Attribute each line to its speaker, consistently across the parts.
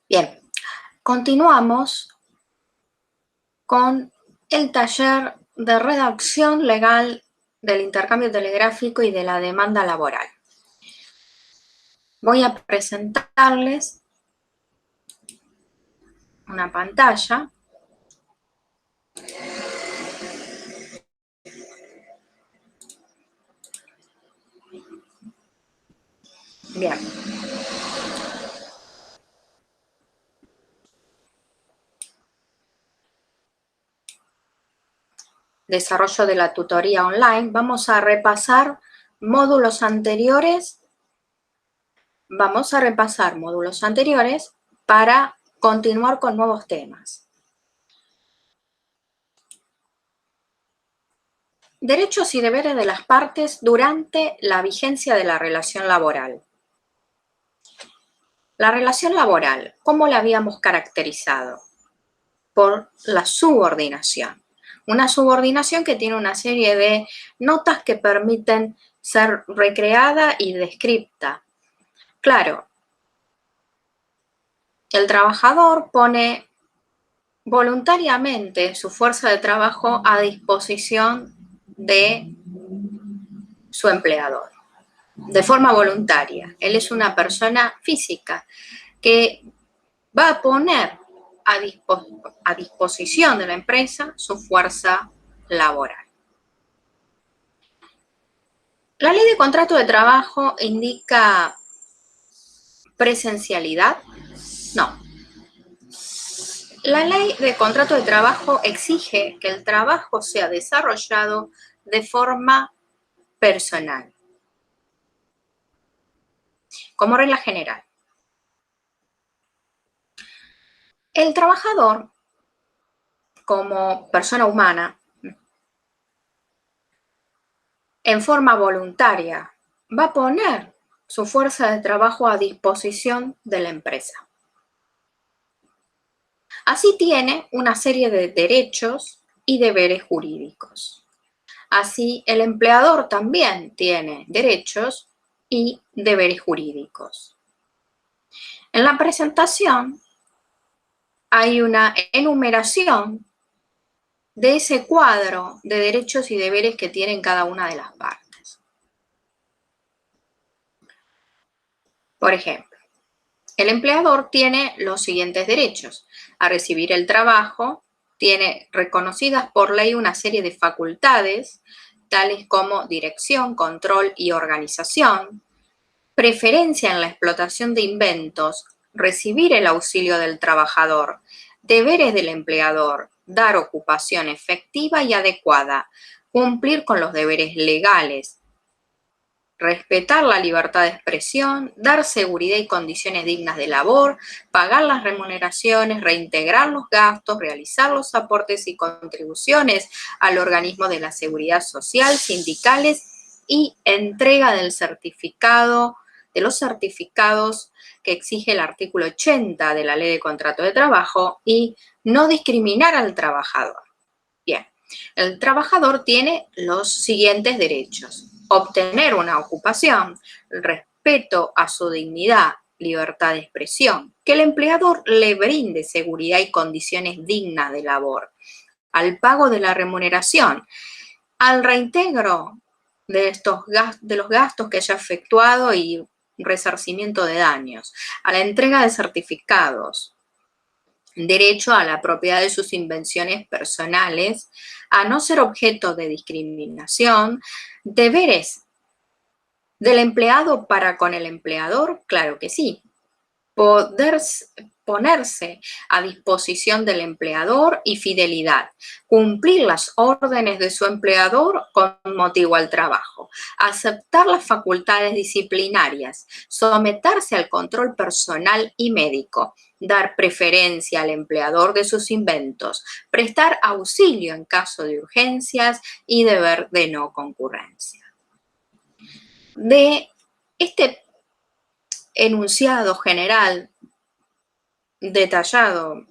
Speaker 1: Bien, continuamos con el taller de redacción legal del intercambio telegráfico y de la demanda laboral. Voy a presentarles una pantalla. Bien. Desarrollo de la tutoría online. Vamos a repasar módulos anteriores. Para continuar con nuevos temas. Derechos y deberes de las partes durante la vigencia de la relación laboral. La relación laboral, ¿cómo la habíamos caracterizado? Por la subordinación. Una subordinación que tiene una serie de notas que permiten ser recreada y descripta. Claro, el trabajador pone voluntariamente su fuerza de trabajo a disposición de su empleador, de forma voluntaria. Él es una persona física que va a poner a disposición de la empresa su fuerza laboral. La ley de contrato de trabajo indica presencialidad. No. La ley de contrato de trabajo exige que el trabajo sea desarrollado de forma personal. Como regla general, el trabajador, como persona humana, en forma voluntaria, va a poner su fuerza de trabajo a disposición de la empresa. Así tiene una serie de derechos y deberes jurídicos. Así, el empleador también tiene derechos y deberes jurídicos. En la presentación hay una enumeración de ese cuadro de derechos y deberes que tienen cada una de las partes. Por ejemplo, el empleador tiene los siguientes derechos: a recibir el trabajo, tiene reconocidas por ley una serie de facultades, tales como dirección, control y organización, preferencia en la explotación de inventos, recibir el auxilio del trabajador, deberes del empleador, dar ocupación efectiva y adecuada, cumplir con los deberes legales, respetar la libertad de expresión, dar seguridad y condiciones dignas de labor, pagar las remuneraciones, reintegrar los gastos, realizar los aportes y contribuciones al organismo de la seguridad social, sindicales y entrega del certificado, de los certificados que exige el artículo 80 de la Ley de Contrato de Trabajo y no discriminar al trabajador. Bien, el trabajador tiene los siguientes derechos: obtener una ocupación, respeto a su dignidad, libertad de expresión, que el empleador le brinde seguridad y condiciones dignas de labor, al pago de la remuneración, al reintegro de los gastos que haya efectuado y resarcimiento de daños, a la entrega de certificados, derecho a la propiedad de sus invenciones personales, a no ser objeto de discriminación, deberes del empleado para con el empleador, claro que sí, poder ponerse a disposición del empleador y fidelidad, cumplir las órdenes de su empleador con motivo al trabajo, aceptar las facultades disciplinarias, someterse al control personal y médico, dar preferencia al empleador de sus inventos, prestar auxilio en caso de urgencias y deber de no concurrencia. De este enunciado general detallado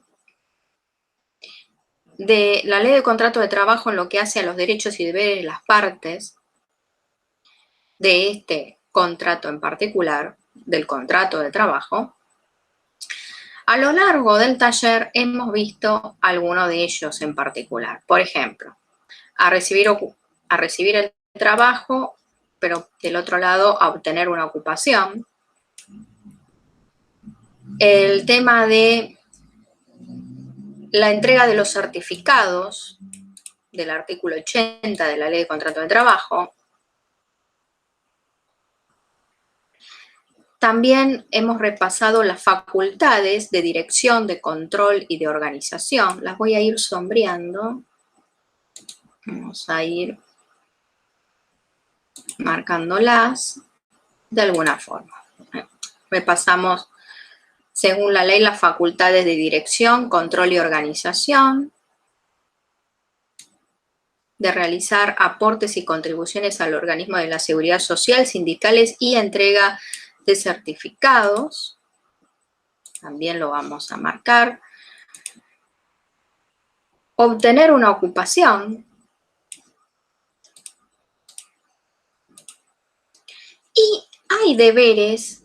Speaker 1: de la Ley de Contrato de Trabajo en lo que hace a los derechos y deberes de las partes, de este contrato en particular, del contrato de trabajo, a lo largo del taller hemos visto algunos de ellos en particular. Por ejemplo, a recibir el trabajo, pero del otro lado a obtener una ocupación. El tema de la entrega de los certificados del artículo 80 de la Ley de Contrato de Trabajo. También hemos repasado las facultades de dirección, de control y de organización. Las voy a ir sombreando. Vamos a ir marcándolas de alguna forma. Repasamos, según la ley, las facultades de dirección, control y organización, de realizar aportes y contribuciones al organismo de la seguridad social, sindicales y entrega de certificados. También lo vamos a marcar. Obtener una ocupación. Y hay deberes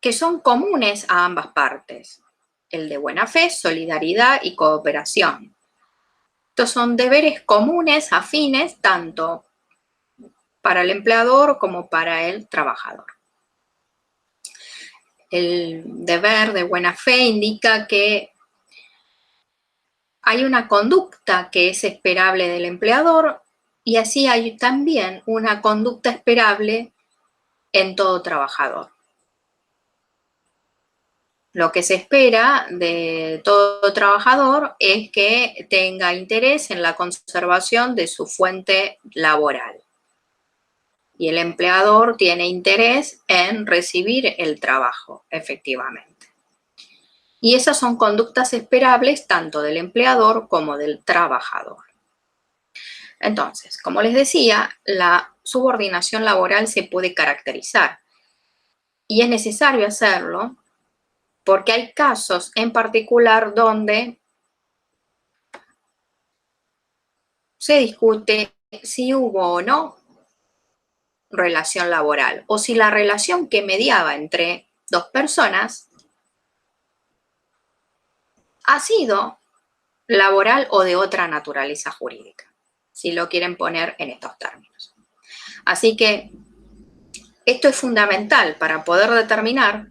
Speaker 1: que son comunes a ambas partes. El de buena fe, solidaridad y cooperación. Estos son deberes comunes, afines, tanto para el empleador como para el trabajador. El deber de buena fe indica que hay una conducta que es esperable del empleador y así hay también una conducta esperable en todo trabajador. Lo que se espera de todo trabajador es que tenga interés en la conservación de su fuente laboral. Y el empleador tiene interés en recibir el trabajo, efectivamente. Y esas son conductas esperables tanto del empleador como del trabajador. Entonces, como les decía, la subordinación laboral se puede caracterizar. Y es necesario hacerlo porque hay casos en particular donde se discute si hubo o no relación laboral o si la relación que mediaba entre dos personas ha sido laboral o de otra naturaleza jurídica, si lo quieren poner en estos términos. Así que esto es fundamental para poder determinar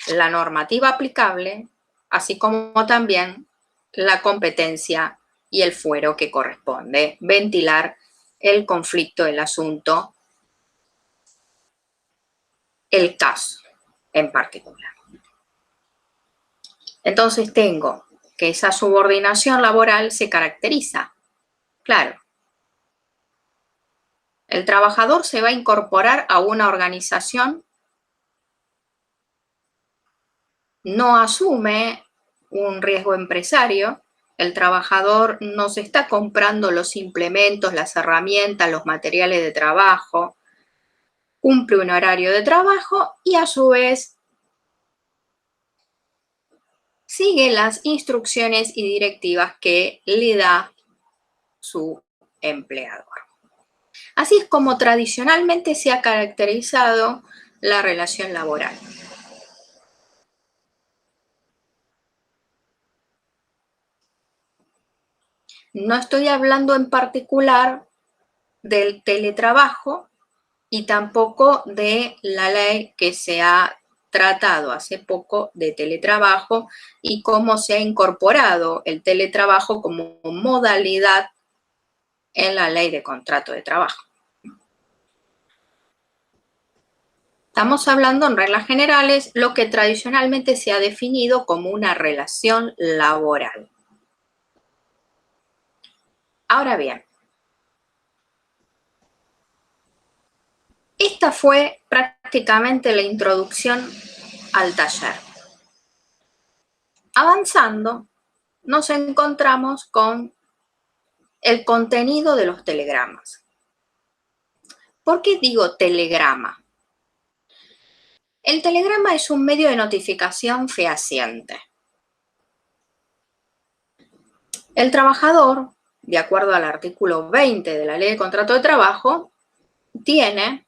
Speaker 1: la normativa aplicable, así como también la competencia y el fuero que corresponde, ventilar el conflicto, el asunto, el caso en particular. Entonces tengo que esa subordinación laboral se caracteriza. Claro, el trabajador se va a incorporar a una organización, no asume un riesgo empresario, el trabajador no se está comprando los implementos, las herramientas, los materiales de trabajo, cumple un horario de trabajo y a su vez sigue las instrucciones y directivas que le da su empleador. Así es como tradicionalmente se ha caracterizado la relación laboral. No estoy hablando en particular del teletrabajo y tampoco de la ley que se ha tratado hace poco de teletrabajo y cómo se ha incorporado el teletrabajo como modalidad en la ley de contrato de trabajo. Estamos hablando en reglas generales lo que tradicionalmente se ha definido como una relación laboral. Ahora bien, esta fue prácticamente la introducción al taller. Avanzando, nos encontramos con el contenido de los telegramas. ¿Por qué digo telegrama? El telegrama es un medio de notificación fehaciente. El trabajador de acuerdo al artículo 20 de la Ley de Contrato de Trabajo, tiene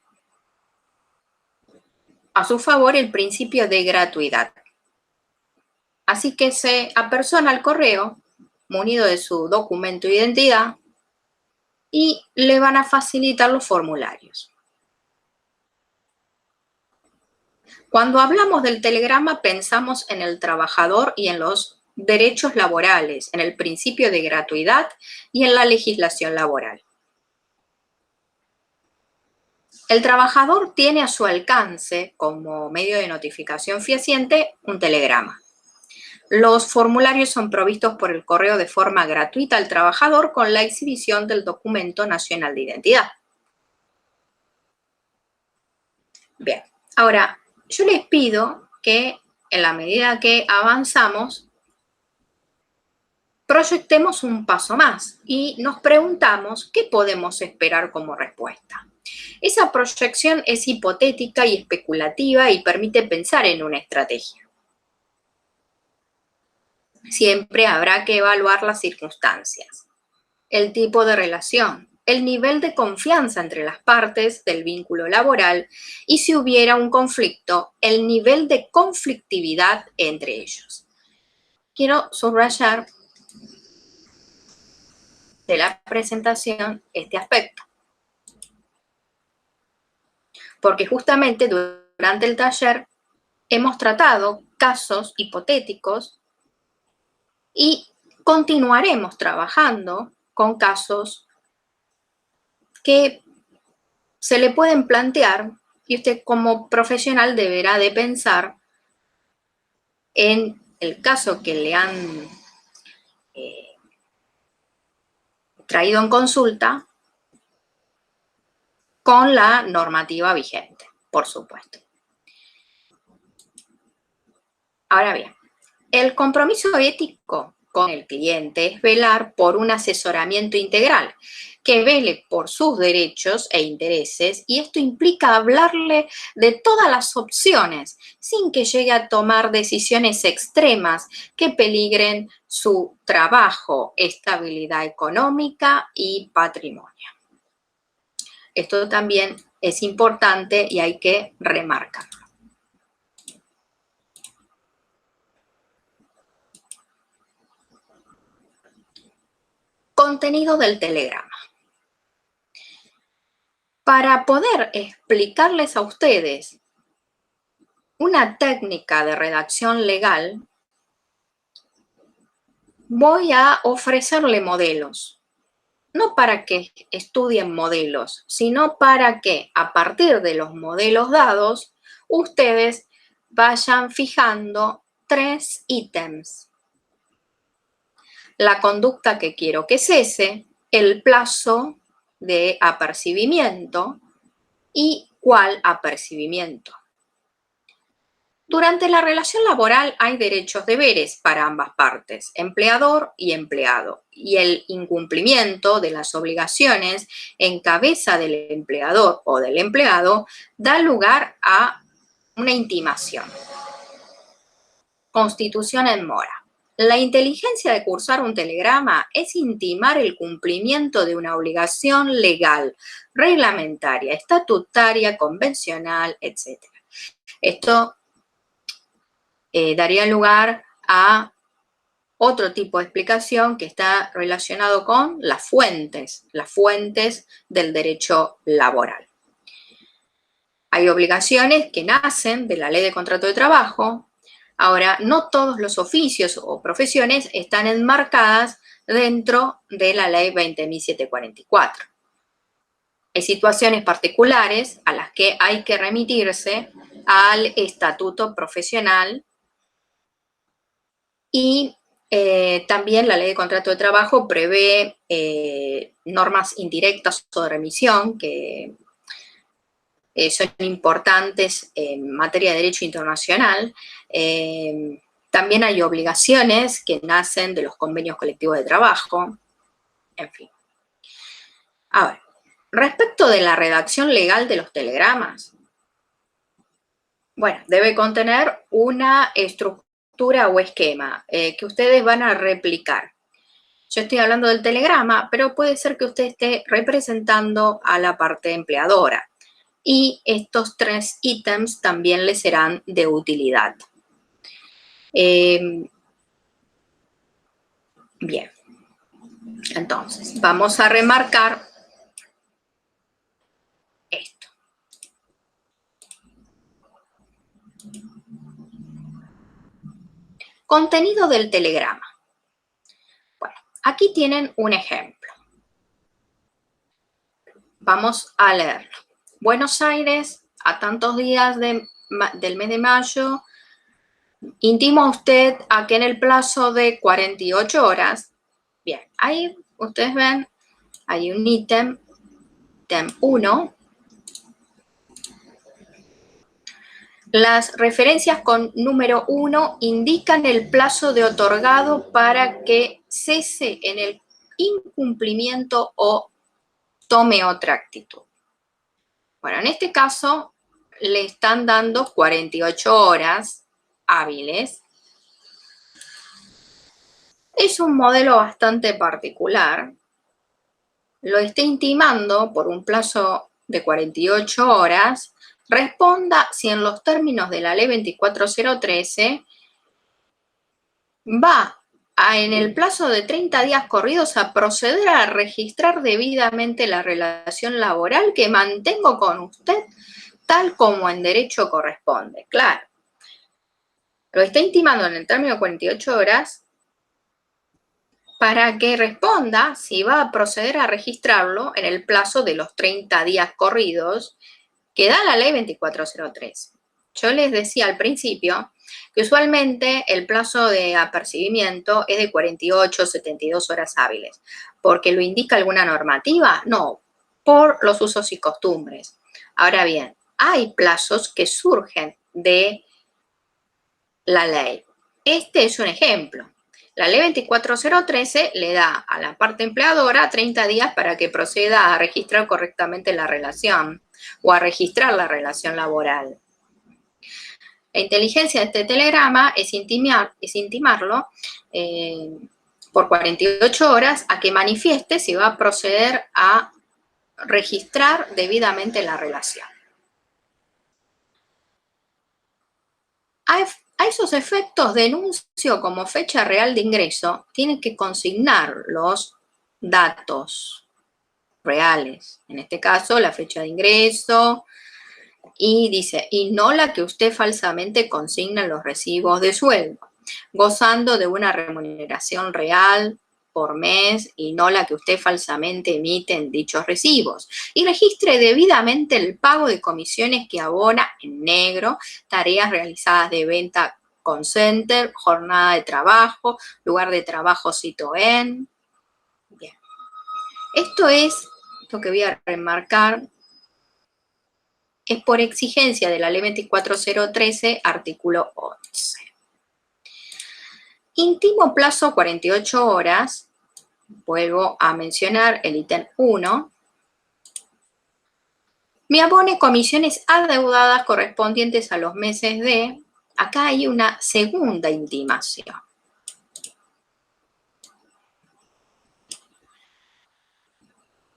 Speaker 1: a su favor el principio de gratuidad. Así que se apersona al correo, munido de su documento de identidad, y le van a facilitar los formularios. Cuando hablamos del telegrama, pensamos en el trabajador y en los derechos laborales, en el principio de gratuidad y en la legislación laboral. El trabajador tiene a su alcance, como medio de notificación fehaciente, un telegrama. Los formularios son provistos por el correo de forma gratuita al trabajador con la exhibición del documento nacional de identidad. Bien, ahora yo les pido que en la medida que avanzamos, proyectemos un paso más y nos preguntamos qué podemos esperar como respuesta. Esa proyección es hipotética y especulativa y permite pensar en una estrategia. Siempre habrá que evaluar las circunstancias, el tipo de relación, el nivel de confianza entre las partes del vínculo laboral y si hubiera un conflicto, el nivel de conflictividad entre ellos. Quiero subrayar de la presentación este aspecto, porque justamente durante el taller hemos tratado casos hipotéticos y continuaremos trabajando con casos que se le pueden plantear y usted como profesional deberá de pensar en el caso que le han traído en consulta con la normativa vigente, por supuesto. Ahora bien, el compromiso ético con el cliente es velar por un asesoramiento integral que vele por sus derechos e intereses, y esto implica hablarle de todas las opciones sin que llegue a tomar decisiones extremas que peligren su trabajo, estabilidad económica y patrimonio. Esto también es importante y hay que remarcarlo. Contenido del telegrama. Para poder explicarles a ustedes una técnica de redacción legal, voy a ofrecerle modelos. No para que estudien modelos, sino para que a partir de los modelos dados, ustedes vayan fijando 3 ítems. La conducta que quiero que cese, el plazo de apercibimiento y cuál apercibimiento. Durante la relación laboral hay derechos-deberes para ambas partes, empleador y empleado, y el incumplimiento de las obligaciones en cabeza del empleador o del empleado da lugar a una intimación. Constitución en mora. La inteligencia de cursar un telegrama es intimar el cumplimiento de una obligación legal, reglamentaria, estatutaria, convencional, etc. Esto daría lugar a otro tipo de explicación que está relacionado con las fuentes del derecho laboral. Hay obligaciones que nacen de la Ley de Contrato de Trabajo. Ahora, no todos los oficios o profesiones están enmarcadas dentro de la Ley 20.744. Hay situaciones particulares a las que hay que remitirse al estatuto profesional y también la Ley de Contrato de Trabajo prevé normas indirectas o de remisión que son importantes en materia de derecho internacional. También hay obligaciones que nacen de los convenios colectivos de trabajo, en fin. Ahora, respecto de la redacción legal de los telegramas, bueno, debe contener una estructura o esquema que ustedes van a replicar. Yo estoy hablando del telegrama, pero puede ser que usted esté representando a la parte empleadora. Y estos 3 ítems también le serán de utilidad. Bien, entonces vamos a remarcar esto. Contenido del telegrama. Bueno, aquí tienen un ejemplo. Vamos a leerlo. Buenos Aires, a tantos días del mes de mayo, intima usted a que en el plazo de 48 horas, bien, ahí ustedes ven, hay un ítem 1. Las referencias con número 1 indican el plazo de otorgado para que cese en el incumplimiento o tome otra actitud. Bueno, en este caso le están dando 48 horas hábiles. Es un modelo bastante particular. Lo está intimando por un plazo de 48 horas. Responda si en los términos de la ley 24013 va en el plazo de 30 días corridos a proceder a registrar debidamente la relación laboral que mantengo con usted tal como en derecho corresponde. Claro, lo está intimando en el término de 48 horas para que responda si va a proceder a registrarlo en el plazo de los 30 días corridos que da la ley 24013. Yo les decía al principio que usualmente el plazo de apercibimiento es de 48 72 horas hábiles. ¿Porque lo indica alguna normativa? No, por los usos y costumbres. Ahora bien, hay plazos que surgen de la ley. Este es un ejemplo. La ley 24013 le da a la parte empleadora 30 días para que proceda a registrar correctamente la relación o a registrar la relación laboral. La inteligencia de este telegrama es intimarlo por 48 horas a que manifieste si va a proceder a registrar debidamente la relación. A esos efectos, denuncio como fecha real de ingreso, tienen que consignar los datos reales. En este caso, la fecha de ingreso, y dice, y no la que usted falsamente consigna en los recibos de sueldo, gozando de una remuneración real por mes y no la que usted falsamente emite en dichos recibos. Y registre debidamente el pago de comisiones que abona en negro, tareas realizadas de venta con center, jornada de trabajo, lugar de trabajo cito en. Bien. Esto es lo que voy a remarcar. Es por exigencia de la ley 24013, artículo 11. Intimo plazo 48 horas. Vuelvo a mencionar el ítem 1. Me abone comisiones adeudadas correspondientes a los meses de... Acá hay una segunda intimación.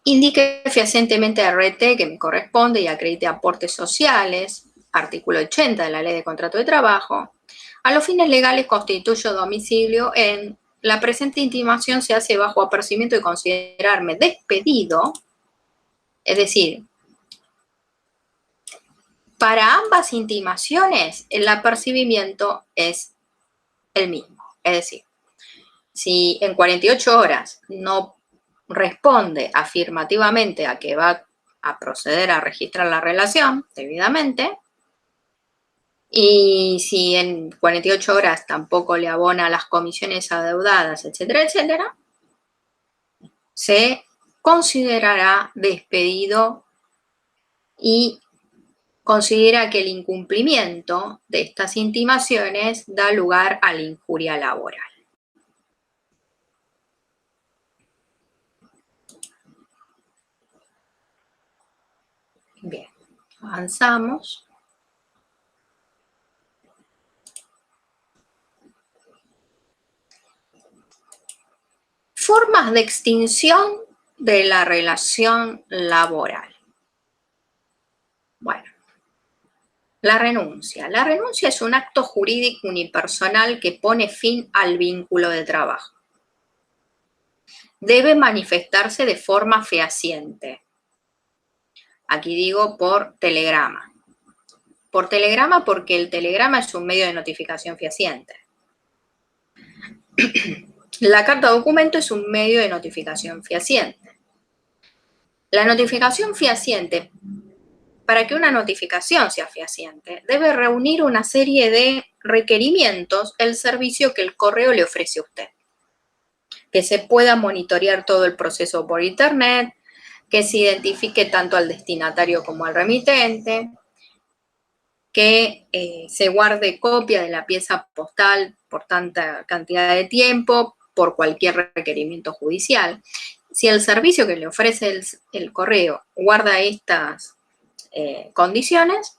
Speaker 1: Indique fehacientemente a RT que me corresponde y acredite aportes sociales, artículo 80 de la Ley de Contrato de Trabajo. A los fines legales constituyo domicilio en la presente intimación se hace bajo apercibimiento de considerarme despedido, es decir, para ambas intimaciones el apercibimiento es el mismo, es decir, si en 48 horas no responde afirmativamente a que va a proceder a registrar la relación debidamente, y si en 48 horas tampoco le abona las comisiones adeudadas, etcétera, etcétera, se considerará despedido y considera que el incumplimiento de estas intimaciones da lugar a la injuria laboral. Bien, avanzamos. Formas de extinción de la relación laboral. Bueno, la renuncia. La renuncia es un acto jurídico unipersonal que pone fin al vínculo de trabajo. Debe manifestarse de forma fehaciente. Aquí digo por telegrama. Por telegrama porque el telegrama es un medio de notificación fehaciente. La carta documento es un medio de notificación fehaciente. La notificación fehaciente, para que una notificación sea fehaciente, debe reunir una serie de requerimientos el servicio que el correo le ofrece a usted. Que se pueda monitorear todo el proceso por internet, que se identifique tanto al destinatario como al remitente, que se guarde copia de la pieza postal por tanta cantidad de tiempo, por cualquier requerimiento judicial. Si el servicio que le ofrece el correo guarda estas condiciones,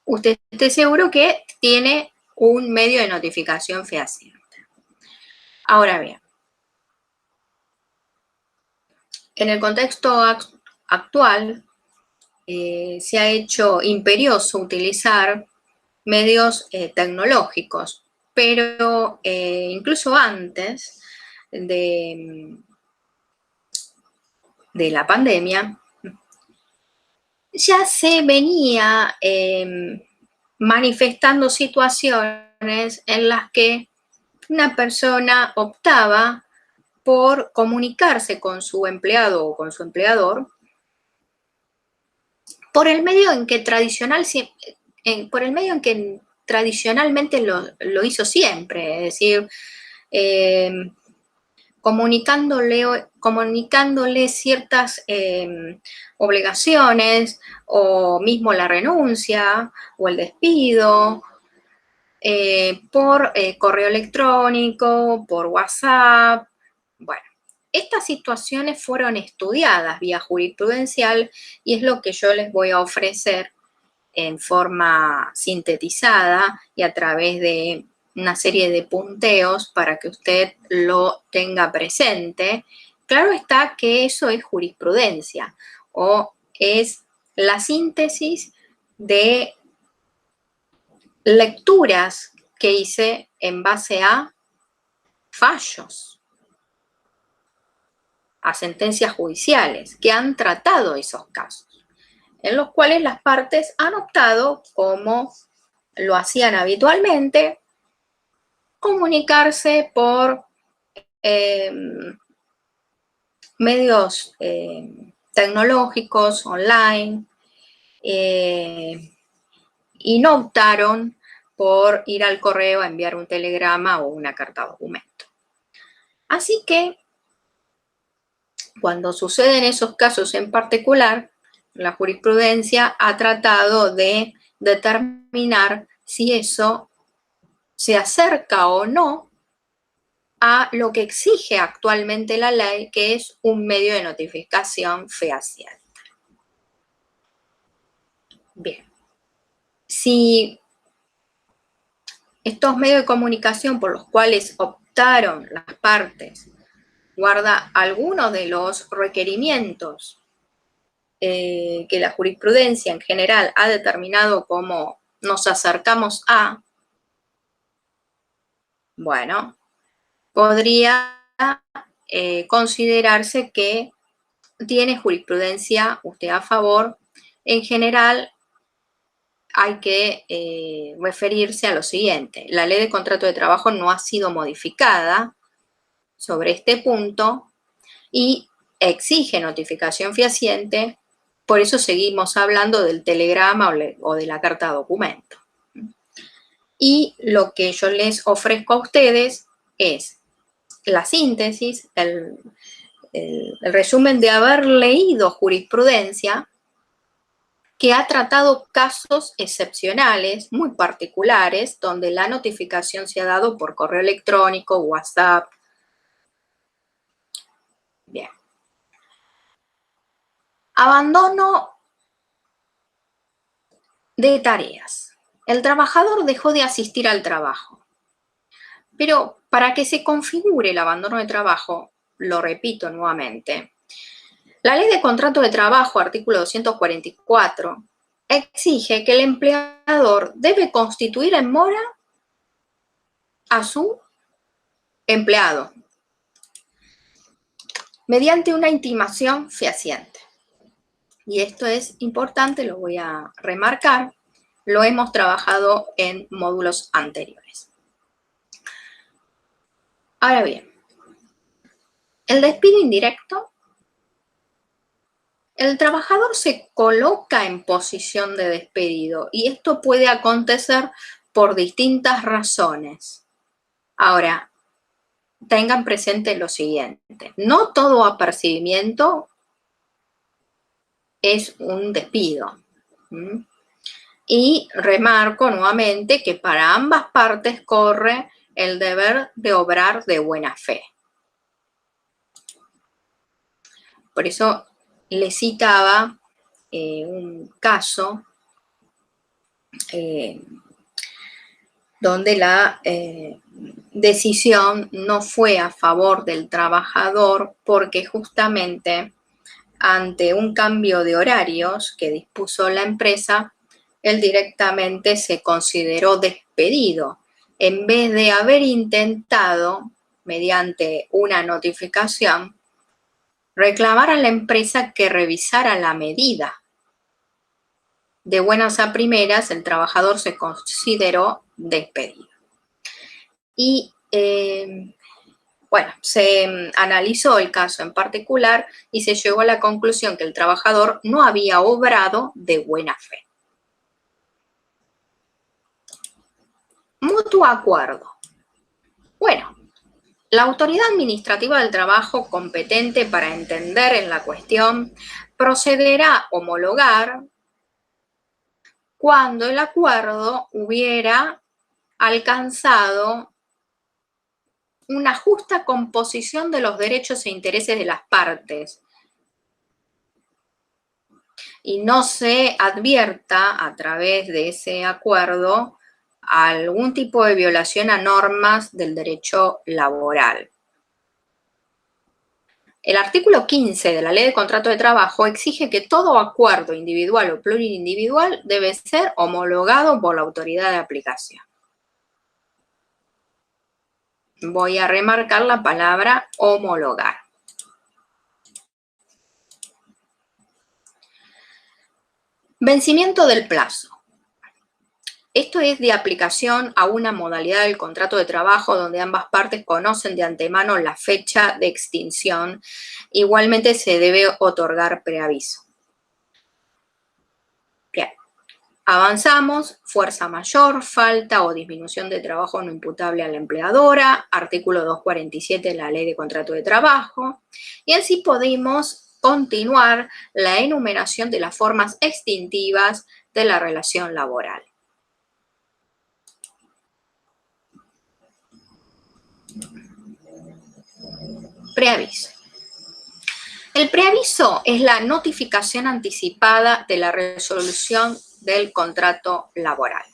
Speaker 1: usted esté seguro que tiene un medio de notificación fehaciente. Ahora bien, en el contexto actual, se ha hecho imperioso utilizar medios tecnológicos, pero incluso antes de la pandemia, ya se venía manifestando situaciones en las que una persona optaba por comunicarse con su empleado o con su empleador por el medio en que tradicionalmente lo hizo siempre, es decir, comunicándole ciertas obligaciones o mismo la renuncia o el despido por correo electrónico, por WhatsApp. Bueno, estas situaciones fueron estudiadas vía jurisprudencial y es lo que yo les voy a ofrecer en forma sintetizada y a través de una serie de punteos para que usted lo tenga presente. Claro está que eso es jurisprudencia o es la síntesis de lecturas que hice en base a fallos, a sentencias judiciales que han tratado esos casos, en los cuales las partes han optado, como lo hacían habitualmente, comunicarse por medios tecnológicos, online, y no optaron por ir al correo a enviar un telegrama o una carta documento. Así que, cuando suceden esos casos en particular, la jurisprudencia ha tratado de determinar si eso se acerca o no a lo que exige actualmente la ley, que es un medio de notificación fehaciente. Bien, si estos medios de comunicación por los cuales optaron las partes guarda algunos de los requerimientos que la jurisprudencia en general ha determinado como nos acercamos a, bueno, podría considerarse que tiene jurisprudencia usted a favor. En general, hay que referirse a lo siguiente. La ley de contrato de trabajo no ha sido modificada sobre este punto y exige notificación fehaciente, por eso seguimos hablando del telegrama o de la carta documento. Y lo que yo les ofrezco a ustedes es la síntesis, el resumen de haber leído jurisprudencia que ha tratado casos excepcionales, muy particulares, donde la notificación se ha dado por correo electrónico, WhatsApp. Bien. Abandono de tareas. El trabajador dejó de asistir al trabajo, Pero para que se configure el abandono de trabajo, lo repito nuevamente, la Ley de Contrato de Trabajo, artículo 244, exige que el empleador debe constituir en mora a su empleado mediante una intimación fehaciente. Y esto es importante, lo voy a remarcar, lo hemos trabajado en módulos anteriores. Ahora bien, el despido indirecto, el trabajador se coloca en posición de despedido y esto puede acontecer por distintas razones. Ahora, tengan presente lo siguiente, no todo apercibimiento es un despido. Y remarco nuevamente que para ambas partes corre el deber de obrar de buena fe. Por eso le citaba un caso donde la decisión no fue a favor del trabajador porque justamente ante un cambio de horarios que dispuso la empresa, él directamente se consideró despedido, en vez de haber intentado, mediante una notificación, reclamar a la empresa que revisara la medida. De buenas a primeras, el trabajador se consideró despedido. Y bueno, se analizó el caso en particular y se llegó a la conclusión que el trabajador no había obrado de buena fe. Mutuo acuerdo. Bueno, la autoridad administrativa del trabajo competente para entender en la cuestión procederá a homologar cuando el acuerdo hubiera alcanzado una justa composición de los derechos e intereses de las partes y no se advierta a través de ese acuerdo algún tipo de violación a normas del derecho laboral. El artículo 15 de la Ley de Contrato de Trabajo exige que todo acuerdo individual o plurindividual debe ser homologado por la autoridad de aplicación. Voy a remarcar la palabra homologar. Vencimiento del plazo. Esto es de aplicación a una modalidad del contrato de trabajo donde ambas partes conocen de antemano la fecha de extinción. Igualmente se debe otorgar preaviso. Bien. Avanzamos, fuerza mayor, falta o disminución de trabajo no imputable a la empleadora, artículo 247 de la Ley de Contrato de Trabajo, y así podemos continuar la enumeración de las formas extintivas de la relación laboral. Preaviso. El preaviso es la notificación anticipada de la resolución del contrato laboral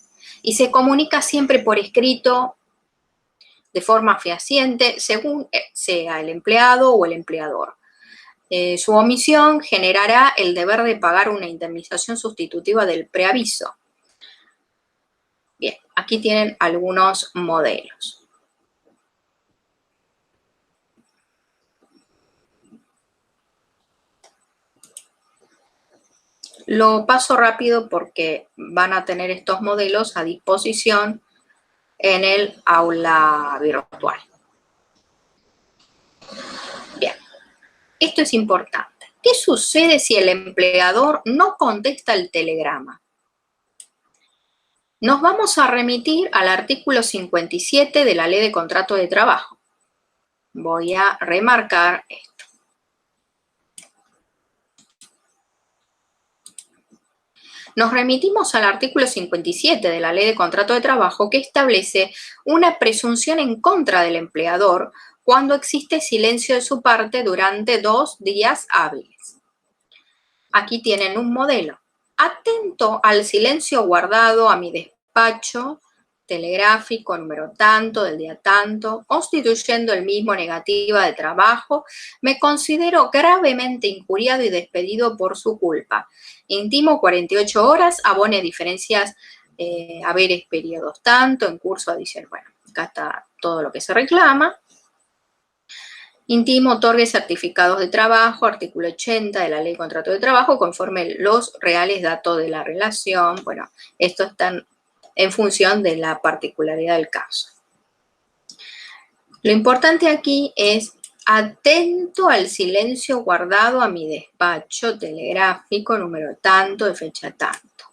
Speaker 1: y se comunica siempre por escrito de forma fehaciente según sea el empleado o el empleador. Su omisión generará el deber de pagar una indemnización sustitutiva del preaviso. Bien, aquí tienen algunos modelos. Lo paso rápido porque van a tener estos modelos a disposición en el aula virtual. Bien, esto es importante. ¿Qué sucede si el empleador no contesta el telegrama? Nos vamos a remitir al artículo 57 de la Ley de Contrato de Trabajo. Voy a remarcar esto. Nos remitimos al artículo 57 de la Ley de Contrato de Trabajo que establece una presunción en contra del empleador cuando existe silencio de su parte durante 2 días hábiles. Aquí tienen un modelo. Atento al silencio guardado a mi despacho, telegráfico número tanto, del día tanto, constituyendo el mismo negativa de trabajo, me considero gravemente injuriado y despedido por su culpa. Intimo 48 horas, abone diferencias, haberes periodos tanto, en curso adicional. Bueno, acá está todo lo que se reclama. Intimo otorgue certificados de trabajo, artículo 80 de la Ley de Contrato de Trabajo, conforme los reales datos de la relación. Bueno, esto está en función de la particularidad del caso. Lo importante aquí es atento al silencio guardado a mi despacho telegráfico número tanto de fecha tanto,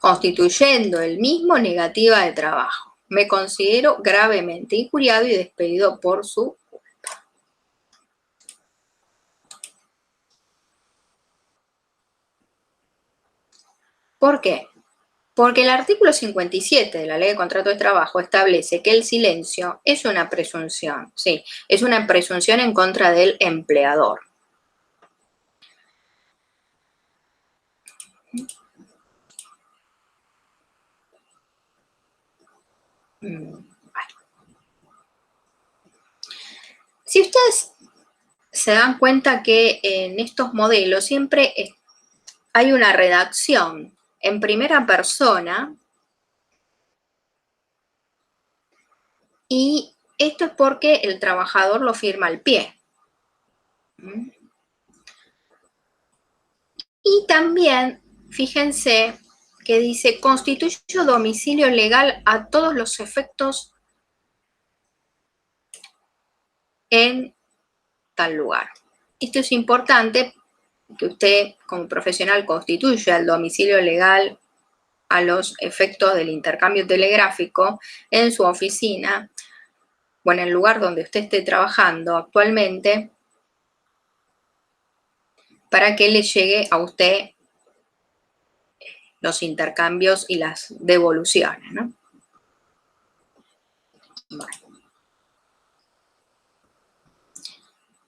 Speaker 1: constituyendo el mismo negativa de trabajo. Me considero gravemente injuriado y despedido por su culpa. ¿Por qué? Porque el artículo 57 de la Ley de Contrato de Trabajo establece que el silencio es una presunción, sí, es una presunción en contra del empleador. Si ustedes se dan cuenta que en estos modelos siempre hay una redacción en primera persona, y esto es porque el trabajador lo firma al pie. Y también, fíjense que dice, constituye domicilio legal a todos los efectos en tal lugar. Esto es importante, que usted como profesional constituya el domicilio legal a los efectos del intercambio telegráfico en su oficina o en el lugar donde usted esté trabajando actualmente, para que le llegue a usted los intercambios y las devoluciones, ¿no? Bueno.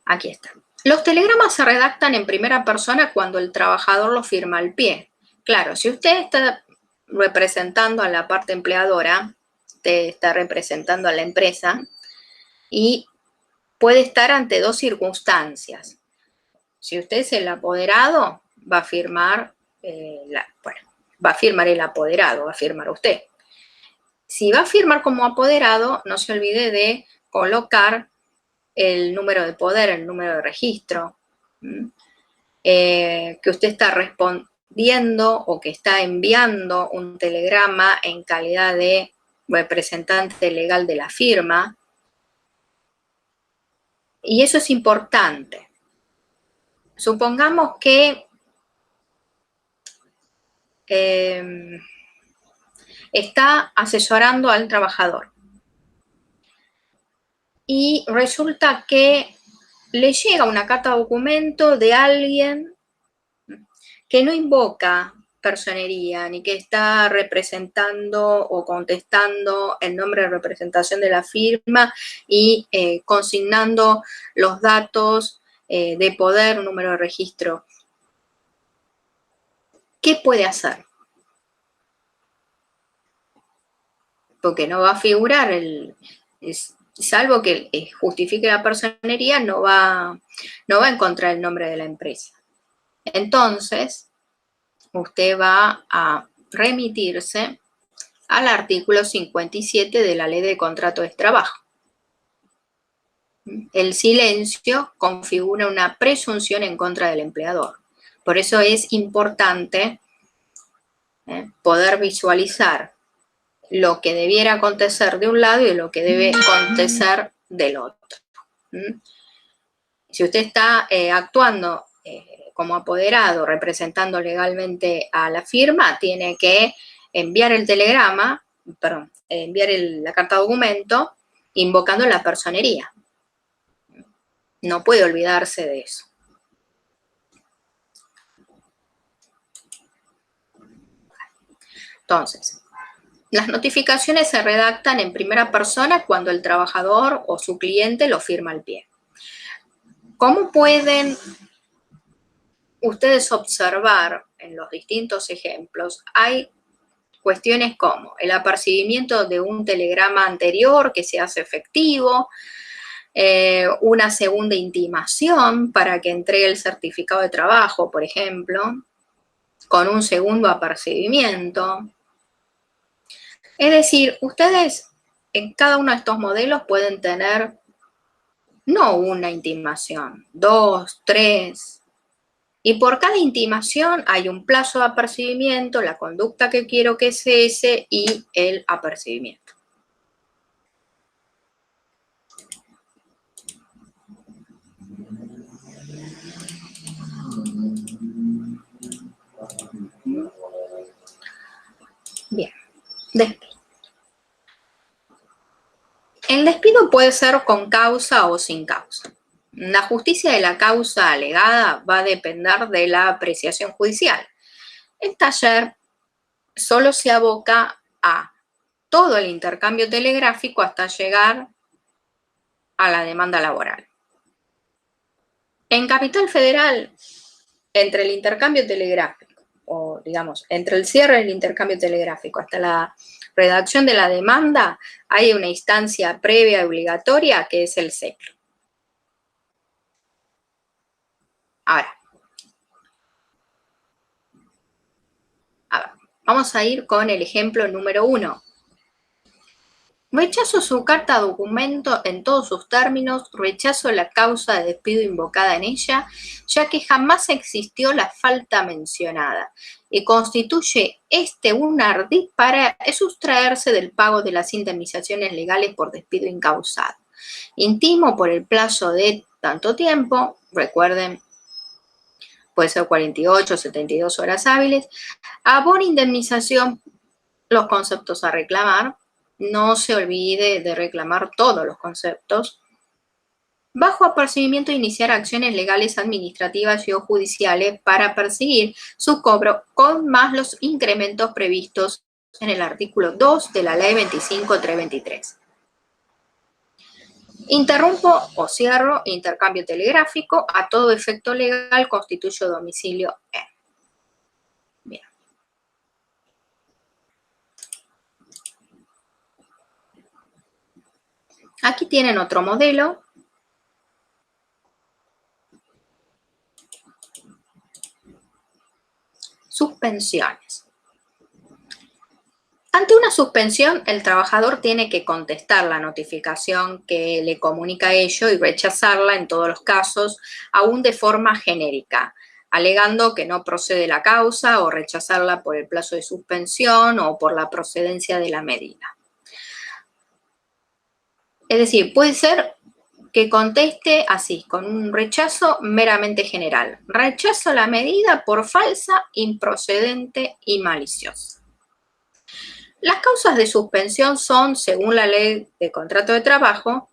Speaker 1: Aquí está. Los telegramas se redactan en primera persona cuando el trabajador lo firma al pie. Claro, si usted está representando a la parte empleadora, usted está representando a la empresa y puede estar ante dos circunstancias. Si usted es el apoderado, va a firmar, va a firmar el apoderado, va a firmar usted. Si va a firmar como apoderado, no se olvide de colocar el número de poder, el número de registro, que usted está respondiendo o que está enviando un telegrama en calidad de representante legal de la firma. Y eso es importante. Supongamos que está asesorando al trabajador y resulta que le llega una carta documento de alguien que no invoca personería, ni que está representando o contestando en nombre de representación de la firma y consignando los datos de poder, un número de registro. ¿Qué puede hacer? Porque no va a figurar salvo que justifique la personería, no va a encontrar el nombre de la empresa. Entonces, usted va a remitirse al artículo 57 de la Ley de Contrato de Trabajo. El silencio configura una presunción en contra del empleador. Por eso es importante poder visualizar lo que debiera acontecer de un lado y lo que debe acontecer del otro. Si usted está actuando como apoderado, representando legalmente a la firma, tiene que enviar el telegrama, enviar la carta documento invocando la personería. No puede olvidarse de eso. Entonces, las notificaciones se redactan en primera persona cuando el trabajador o su cliente lo firma al pie. ¿Cómo pueden ustedes observar en los distintos ejemplos, hay cuestiones como el apercibimiento de un telegrama anterior que se hace efectivo, una segunda intimación para que entregue el certificado de trabajo, por ejemplo, con un segundo apercibimiento. Es decir, ustedes en cada uno de estos modelos pueden tener no una intimación, dos, tres, y por cada intimación hay un plazo de apercibimiento, la conducta que quiero que cese y el apercibimiento. Bien, despido. El despido puede ser con causa o sin causa. La justicia de la causa alegada va a depender de la apreciación judicial. El taller solo se aboca a todo el intercambio telegráfico hasta llegar a la demanda laboral. En Capital Federal, entre el intercambio telegráfico, o digamos, entre el cierre del intercambio telegráfico hasta la redacción de la demanda, hay una instancia previa y obligatoria que es el CEPRO. Ahora, vamos a ir con el ejemplo número 1. Rechazo su carta documento en todos sus términos, rechazo la causa de despido invocada en ella, ya que jamás existió la falta mencionada y constituye un ardid para sustraerse del pago de las indemnizaciones legales por despido incausado. Intimo por el plazo de tanto tiempo, recuerden, puede ser 48 o 72 horas hábiles, abona indemnización, los conceptos a reclamar. No se olvide de reclamar todos los conceptos. Bajo apercibimiento, iniciar acciones legales, administrativas y o judiciales para perseguir su cobro con más los incrementos previstos en el artículo 2 de la Ley 25.323. Interrumpo o cierro intercambio telegráfico. A todo efecto legal constituyo domicilio en. Bien. Aquí tienen otro modelo. Suspensiones. Ante una suspensión, el trabajador tiene que contestar la notificación que le comunica ello y rechazarla en todos los casos, aún de forma genérica, alegando que no procede la causa o rechazarla por el plazo de suspensión o por la procedencia de la medida. Es decir, puede ser que conteste así, con un rechazo meramente general. Rechazo la medida por falsa, improcedente y maliciosa. Las causas de suspensión son, según la Ley de Contrato de Trabajo,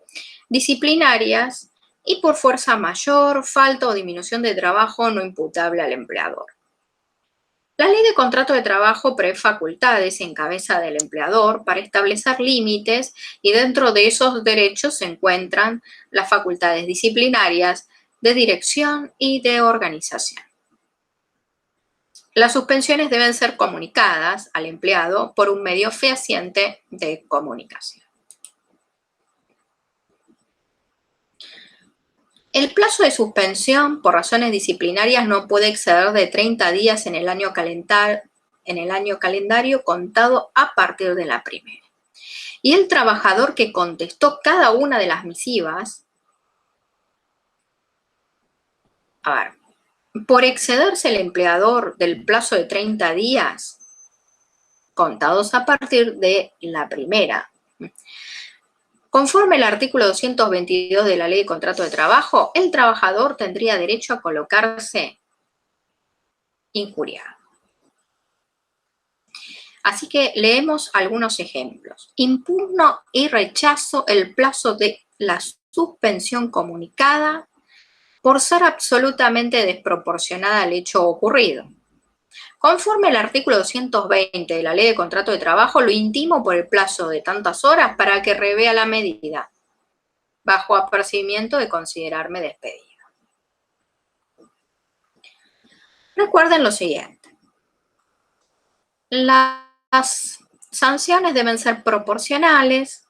Speaker 1: disciplinarias y por fuerza mayor, falta o disminución de trabajo no imputable al empleador. La Ley de Contrato de Trabajo prevé facultades en cabeza del empleador para establecer límites y dentro de esos derechos se encuentran las facultades disciplinarias, de dirección y de organización. Las suspensiones deben ser comunicadas al empleado por un medio fehaciente de comunicación. El plazo de suspensión por razones disciplinarias no puede exceder de 30 días en el año calendario contado a partir de la primera. Y el trabajador que contestó cada una de las misivas, por excederse el empleador del plazo de 30 días contados a partir de la primera. Conforme el artículo 222 de la Ley de Contrato de Trabajo, el trabajador tendría derecho a colocarse injuriado. Así que leemos algunos ejemplos. Impugno y rechazo el plazo de la suspensión comunicada por ser absolutamente desproporcionada al hecho ocurrido. Conforme al artículo 220 de la Ley de Contrato de Trabajo, lo intimo por el plazo de tantas horas para que revea la medida, bajo apercibimiento de considerarme despedido. Recuerden lo siguiente. Las sanciones deben ser proporcionales.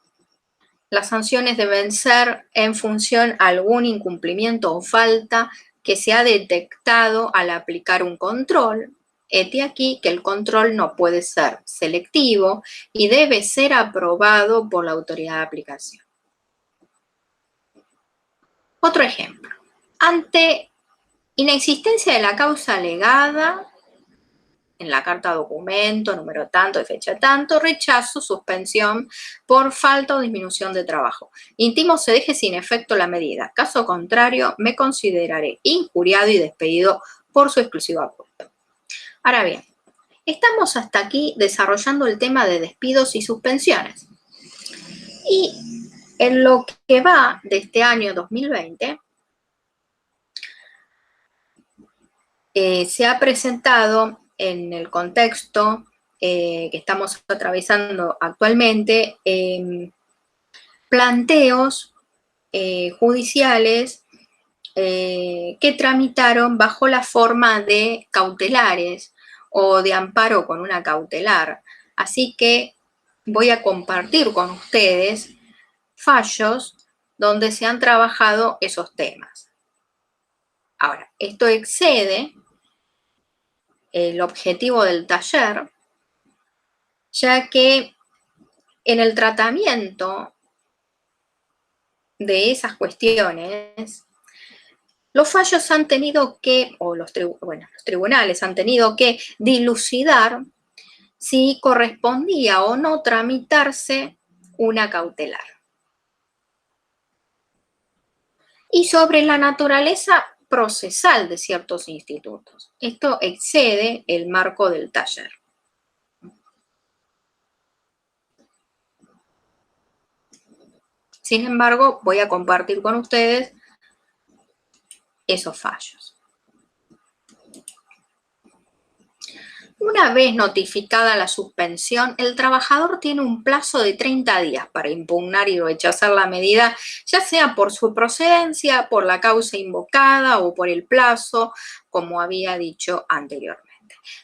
Speaker 1: Las sanciones deben ser en función a algún incumplimiento o falta que se ha detectado al aplicar un control. Hete aquí que el control no puede ser selectivo y debe ser aprobado por la autoridad de aplicación. Otro ejemplo. Ante inexistencia de la causa alegada, en la carta documento, número tanto, de fecha tanto, rechazo, suspensión por falta o disminución de trabajo. Intimo se deje sin efecto la medida. Caso contrario, me consideraré injuriado y despedido por su exclusiva culpa. Ahora bien, estamos hasta aquí desarrollando el tema de despidos y suspensiones. Y en lo que va de este año 2020, se ha presentado en el contexto que estamos atravesando actualmente planteos judiciales que tramitaron bajo la forma de cautelares o de amparo con una cautelar. Así que voy a compartir con ustedes fallos donde se han trabajado esos temas. Ahora, esto excede el objetivo del taller, ya que en el tratamiento de esas cuestiones, los fallos han tenido que, o los tribunales han tenido que dilucidar si correspondía o no tramitarse una cautelar. Y sobre la naturaleza procesal de ciertos institutos. Esto excede el marco del taller. Sin embargo, voy a compartir con ustedes esos fallos. Una vez notificada la suspensión, el trabajador tiene un plazo de 30 días para impugnar y rechazar la medida, ya sea por su procedencia, por la causa invocada o por el plazo, como había dicho anteriormente.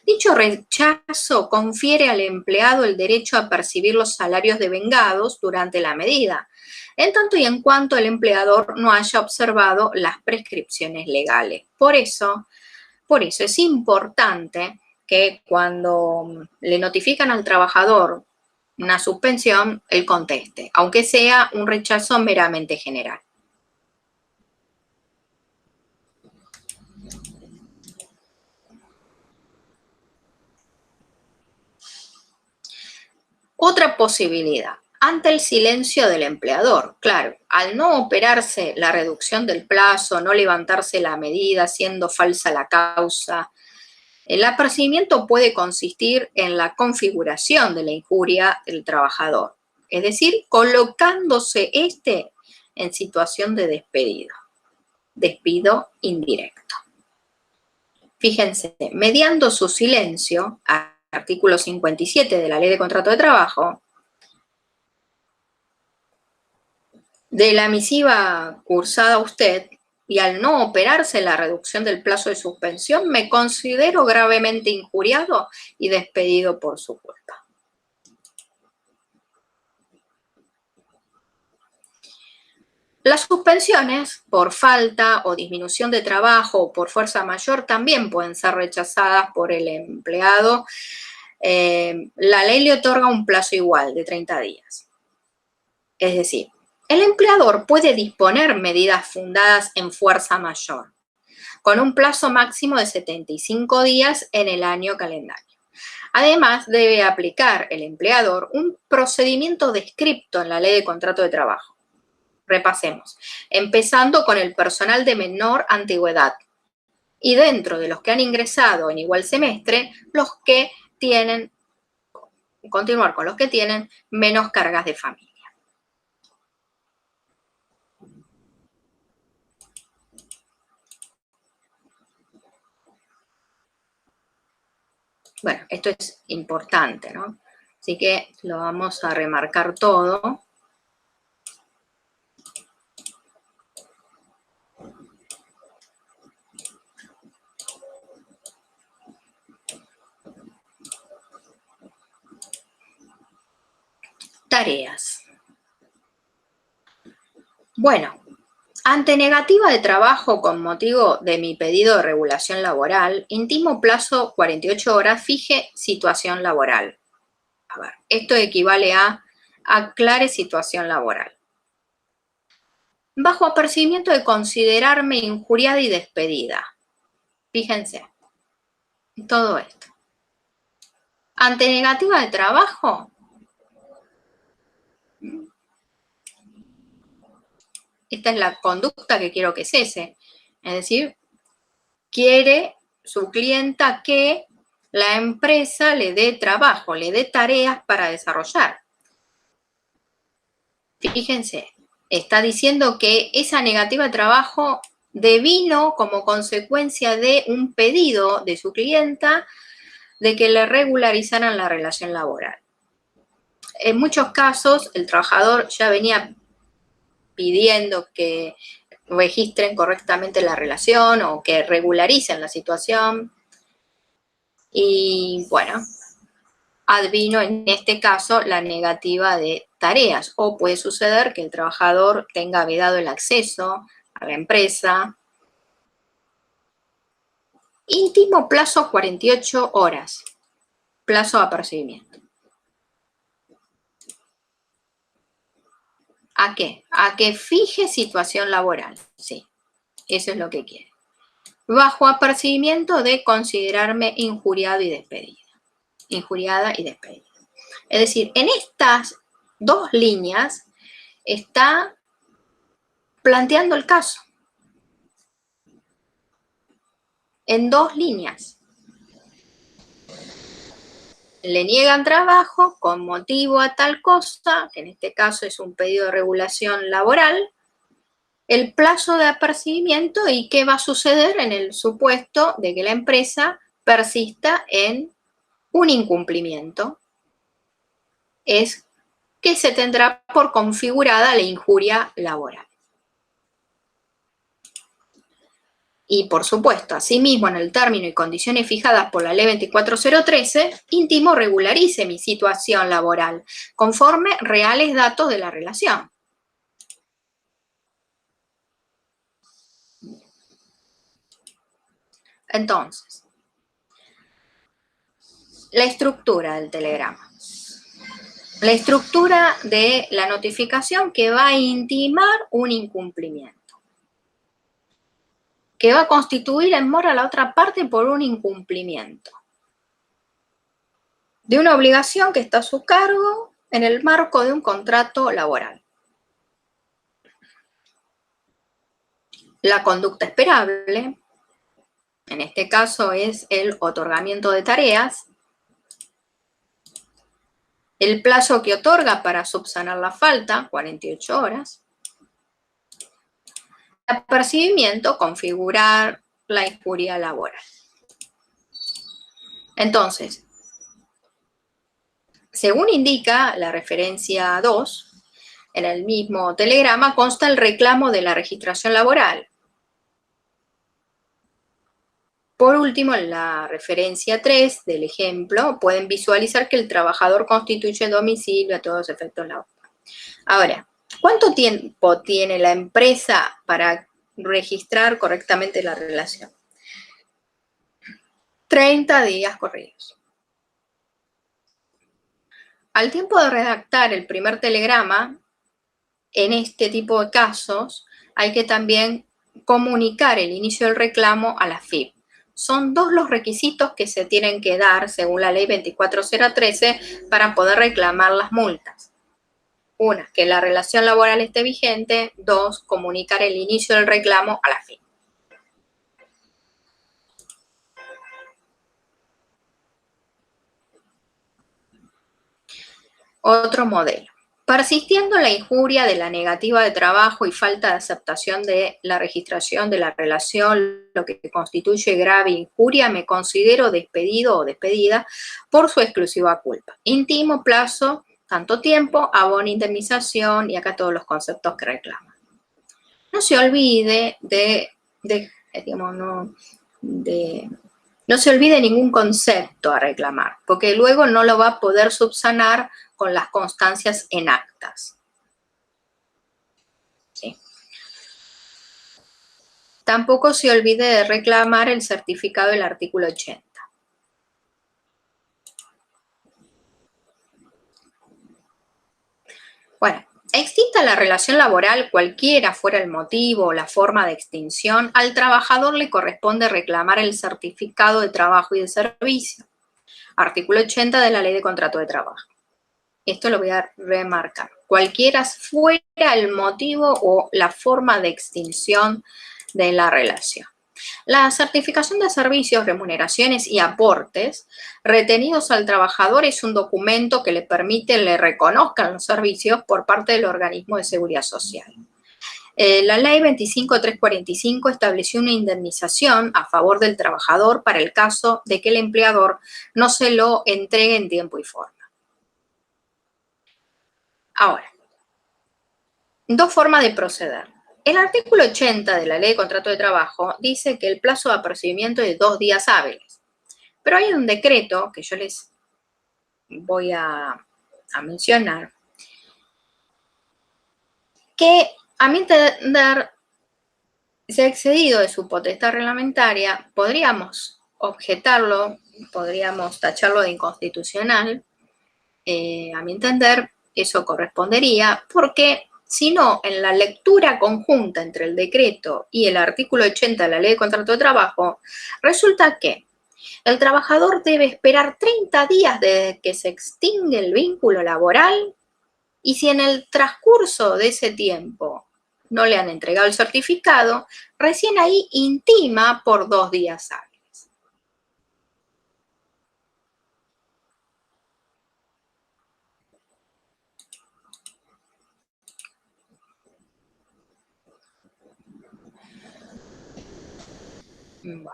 Speaker 1: Dicho rechazo confiere al empleado el derecho a percibir los salarios devengados durante la medida, en tanto y en cuanto el empleador no haya observado las prescripciones legales. Por eso es importante que cuando le notifican al trabajador una suspensión, él conteste, aunque sea un rechazo meramente general. Otra posibilidad, ante el silencio del empleador. Claro, al no operarse la reducción del plazo, no levantarse la medida, siendo falsa la causa, el apercibimiento puede consistir en la configuración de la injuria del trabajador, es decir, colocándose este en situación de despido indirecto. Fíjense, mediando su silencio, artículo 57 de la Ley de Contrato de Trabajo, de la misiva cursada a usted, y al no operarse la reducción del plazo de suspensión, me considero gravemente injuriado y despedido por su culpa. Las suspensiones por falta o disminución de trabajo o por fuerza mayor también pueden ser rechazadas por el empleado. La ley le otorga un plazo igual de 30 días. Es decir, el empleador puede disponer medidas fundadas en fuerza mayor, con un plazo máximo de 75 días en el año calendario. Además, debe aplicar el empleador un procedimiento descripto en la Ley de Contrato de Trabajo. Repasemos, empezando con el personal de menor antigüedad y dentro de los que han ingresado en igual semestre, continuar con los que tienen menos cargas de familia. Bueno, esto es importante, ¿no? Así que lo vamos a remarcar todo. Tareas. Bueno, ante negativa de trabajo con motivo de mi pedido de regulación laboral, intimo plazo 48 horas, fije situación laboral. A ver, esto equivale a aclare situación laboral. Bajo apercibimiento de considerarme injuriada y despedida. Fíjense, todo esto. Ante negativa de trabajo, esta es la conducta que quiero que cese. Es decir, quiere su clienta que la empresa le dé trabajo, le dé tareas para desarrollar. Fíjense, está diciendo que esa negativa de trabajo devino como consecuencia de un pedido de su clienta de que le regularizaran la relación laboral. En muchos casos, el trabajador ya venía pidiendo que registren correctamente la relación o que regularicen la situación. Y bueno, advino en este caso la negativa de tareas, o puede suceder que el trabajador tenga vedado el acceso a la empresa. Íntimo plazo 48 horas, plazo de apercibimiento. ¿A qué? A que fije situación laboral, sí, eso es lo que quiere. Bajo apercibimiento de considerarme injuriado y despedida. Injuriada y despedida. Es decir, en estas dos líneas está planteando el caso. En dos líneas. Le niegan trabajo con motivo a tal cosa, que en este caso es un pedido de regulación laboral, el plazo de apercibimiento y qué va a suceder en el supuesto de que la empresa persista en un incumplimiento. Es que se tendrá por configurada la injuria laboral. Y por supuesto, asimismo, en el término y condiciones fijadas por la Ley 24013, intimo regularice mi situación laboral conforme reales datos de la relación. Entonces, la estructura del telegrama. La estructura de la notificación que va a intimar un incumplimiento, que va a constituir en mora a la otra parte por un incumplimiento de una obligación que está a su cargo en el marco de un contrato laboral. La conducta esperable, en este caso es el otorgamiento de tareas, el plazo que otorga para subsanar la falta, 48 horas, el apercibimiento, configurar la injuria laboral. Entonces, según indica la referencia 2, en el mismo telegrama consta el reclamo de la registración laboral. Por último, en la referencia 3 del ejemplo, pueden visualizar que el trabajador constituye domicilio a todos efectos laborales. Ahora, ¿cuánto tiempo tiene la empresa para registrar correctamente la relación? 30 días corridos. Al tiempo de redactar el primer telegrama, en este tipo de casos, hay que también comunicar el inicio del reclamo a la FIP. Son dos los requisitos que se tienen que dar según la Ley 24013 para poder reclamar las multas. Una, que la relación laboral esté vigente. Dos, comunicar el inicio del reclamo a la FIP. Otro modelo. Persistiendo la injuria de la negativa de trabajo y falta de aceptación de la registración de la relación, lo que constituye grave injuria, me considero despedido o despedida por su exclusiva culpa. Intimo plazo, tanto tiempo, abono, indemnización y acá todos los conceptos que reclaman. No se olvide de No se olvide ningún concepto a reclamar, porque luego no lo va a poder subsanar con las constancias en actas. ¿Sí? Tampoco se olvide de reclamar el certificado del artículo 80. Bueno, extinta la relación laboral, cualquiera fuera el motivo o la forma de extinción, al trabajador le corresponde reclamar el certificado de trabajo y de servicio. Artículo 80 de la Ley de Contrato de Trabajo. Esto lo voy a remarcar. Cualquiera fuera el motivo o la forma de extinción de la relación. La certificación de servicios, remuneraciones y aportes retenidos al trabajador es un documento que le permite le reconozcan los servicios por parte del organismo de seguridad social. La ley 25.345 estableció una indemnización a favor del trabajador para el caso de que el empleador no se lo entregue en tiempo y forma. Ahora, dos formas de proceder. El artículo 80 de la Ley de Contrato de Trabajo dice que el plazo de apercibimiento es de 2 días hábiles. Pero hay un decreto que yo les voy a mencionar que, a mi entender, se ha excedido de su potestad reglamentaria. Podríamos objetarlo, podríamos tacharlo de inconstitucional. A mi entender, eso correspondería porque, si no, en la lectura conjunta entre el decreto y el artículo 80 de la Ley de Contrato de Trabajo, resulta que el trabajador debe esperar 30 días desde que se extingue el vínculo laboral y si en el transcurso de ese tiempo no le han entregado el certificado, recién ahí intima por 2 días hábiles. Bueno.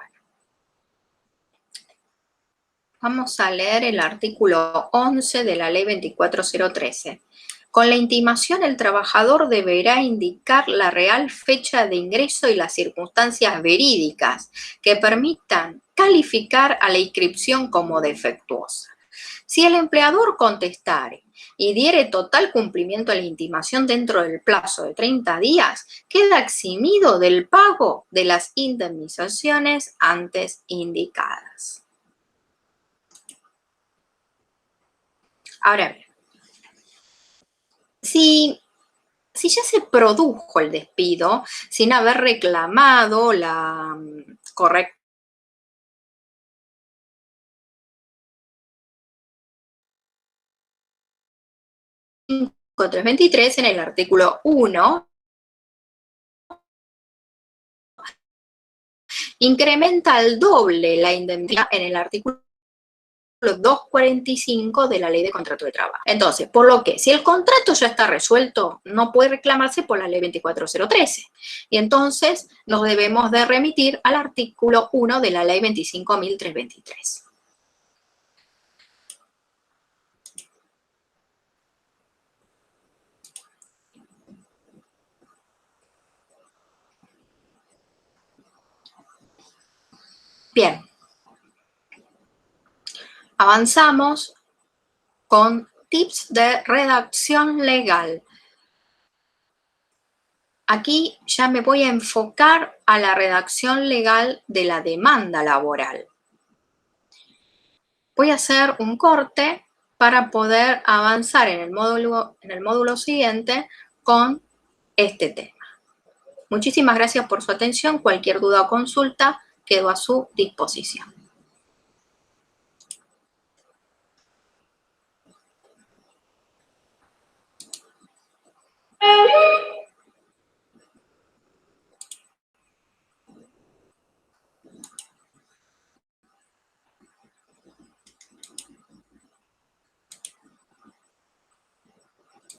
Speaker 1: Vamos a leer el artículo 11 de la Ley 24013. Con la intimación, el trabajador deberá indicar la real fecha de ingreso y las circunstancias verídicas que permitan calificar a la inscripción como defectuosa. Si el empleador contestare y diere total cumplimiento a la intimación dentro del plazo de 30 días, queda eximido del pago de las indemnizaciones antes indicadas. Ahora bien, si ya se produjo el despido sin haber reclamado la correcta 323 en el artículo 1, incrementa al doble la indemnidad en el artículo 245 de la Ley de Contrato de Trabajo. Entonces, por lo que, si el contrato ya está resuelto, no puede reclamarse por la Ley 24013. Y entonces nos debemos de remitir al artículo 1 de la Ley 25.323. Bien. Avanzamos con tips de redacción legal. Aquí ya me voy a enfocar a la redacción legal de la demanda laboral. Voy a hacer un corte para poder avanzar en el módulo siguiente con este tema. Muchísimas gracias por su atención. Cualquier duda o consulta quedo a su disposición.